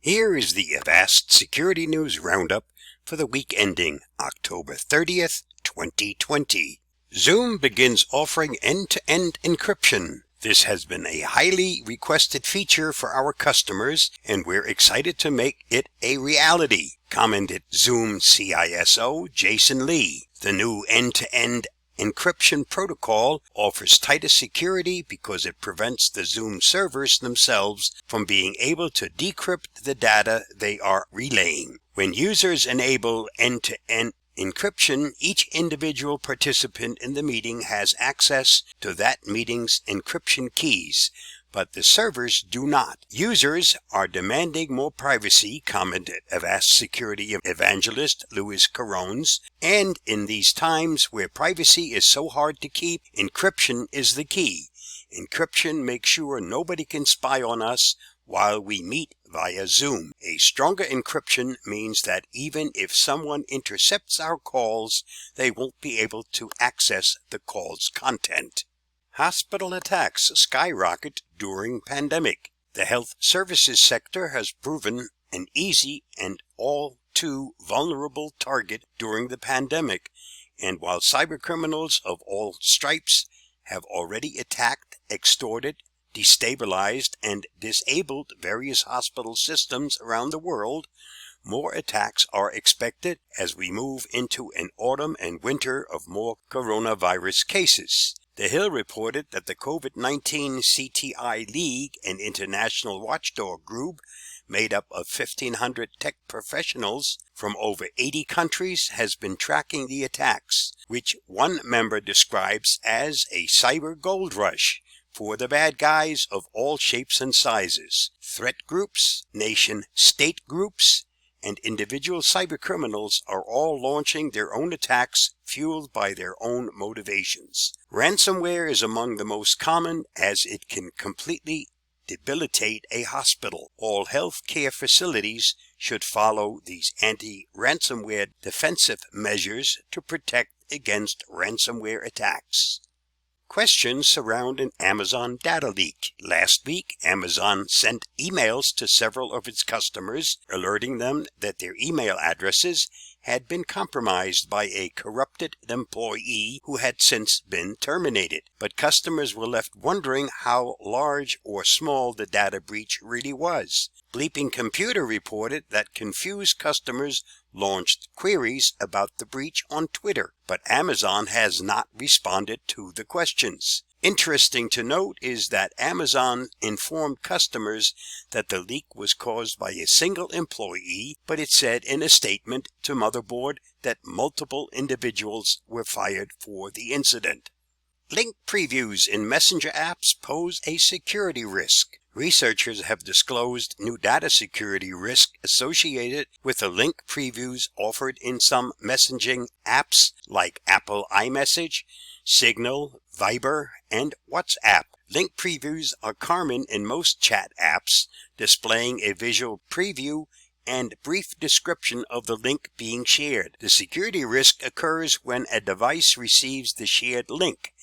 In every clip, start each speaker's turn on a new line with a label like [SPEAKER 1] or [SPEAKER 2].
[SPEAKER 1] Here is the Avast Security News Roundup for the week ending October 30th, 2020. Zoom begins offering end-to-end encryption. This has been a highly requested feature for our customers, and we're excited to make it a reality, commented Zoom CISO Jason Lee. The new end-to-end encryption protocol offers tighter security because it prevents the Zoom servers themselves from being able to decrypt the data they are relaying. When users enable end-to-end encryption, each individual participant in the meeting has access to that meeting's encryption keys, but the servers do not. Users are demanding more privacy, commented Avast security evangelist Luis Carones, and in these times where privacy is so hard to keep, encryption is the key. Encryption makes sure nobody can spy on us while we meet via Zoom. A stronger encryption means that even if someone intercepts our calls, they won't be able to access the call's content. Hospital attacks skyrocket during pandemic. The health services sector has proven an easy and all too vulnerable target during the pandemic, and while cybercriminals of all stripes have already attacked, extorted, destabilized, and disabled various hospital systems around the world, more attacks are expected as we move into an autumn and winter of more coronavirus cases. The Hill reported that the COVID-19 CTI League, an international watchdog group made up of 1,500 tech professionals from over 80 countries, has been tracking the attacks, which one member describes as a cyber gold rush for the bad guys of all shapes and sizes. Threat groups, nation-state groups, and individual cybercriminals are all launching their own attacks fueled by their own motivations. Ransomware is among the most common, as it can completely debilitate a hospital. All healthcare facilities should follow these anti-ransomware defensive measures to protect against ransomware attacks. Questions surround an Amazon data leak. Last week, Amazon sent emails to several of its customers, alerting them that their email addresses had been compromised by a corrupted employee who had since been terminated. But customers were left wondering how large or small the data breach really was. Bleeping Computer reported that confused customers launched queries about the breach on Twitter, but Amazon has not responded to the questions. Interesting to note is that Amazon informed customers that the leak was caused by a single employee, but it said in a statement to Motherboard that multiple individuals were fired for the incident. Link previews in Messenger apps pose a security risk. Researchers have disclosed new data security risk associated with the link previews offered in some messaging apps like Apple iMessage, Signal, Viber, and WhatsApp. Link previews are common in most chat apps, displaying a visual preview and brief description of the link being shared. The security risk occurs when a device receives the shared link.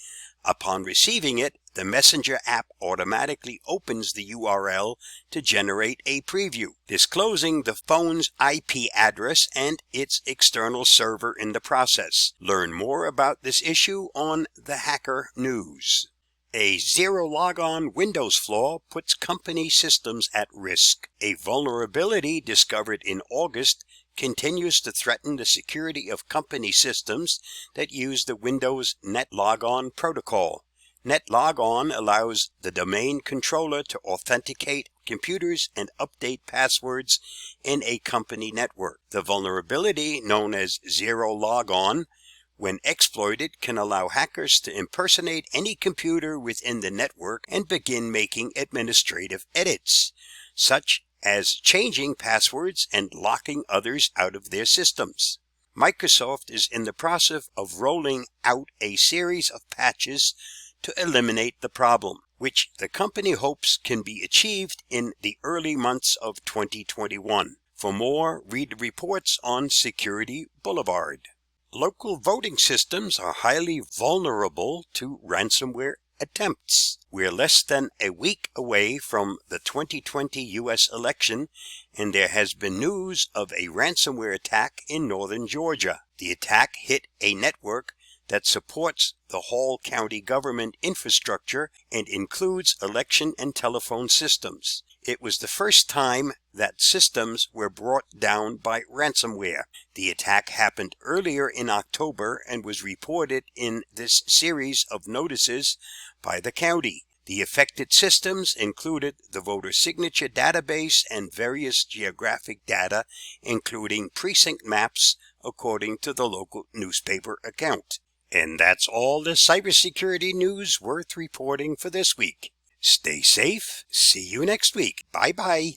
[SPEAKER 1] Upon receiving it, the Messenger app automatically opens the URL to generate a preview, disclosing the phone's IP address and its external server in the process. Learn more about this issue on the Hacker News. A zero-logon Windows flaw puts company systems at risk. A vulnerability discovered in August continues to threaten the security of company systems that use the Windows NetLogon protocol. NetLogon allows the domain controller to authenticate computers and update passwords in a company network. The vulnerability, known as zero-logon, when exploited, can allow hackers to impersonate any computer within the network and begin making administrative edits, such as changing passwords and locking others out of their systems. Microsoft is in the process of rolling out a series of patches to eliminate the problem, which the company hopes can be achieved in the early months of 2021. For more, read the reports on Security Boulevard. Local voting systems are highly vulnerable to ransomware attempts. We're less than a week away from the 2020 U.S. election, and there has been news of a ransomware attack in northern Georgia. The attack hit a network that supports the Hall County government infrastructure and includes election and telephone systems. It was the first time that systems were brought down by ransomware. The attack happened earlier in October and was reported in this series of notices by the county. The affected systems included the voter signature database and various geographic data, including precinct maps, according to the local newspaper account. And that's all the cybersecurity news worth reporting for this week. Stay safe. See you next week. Bye-bye.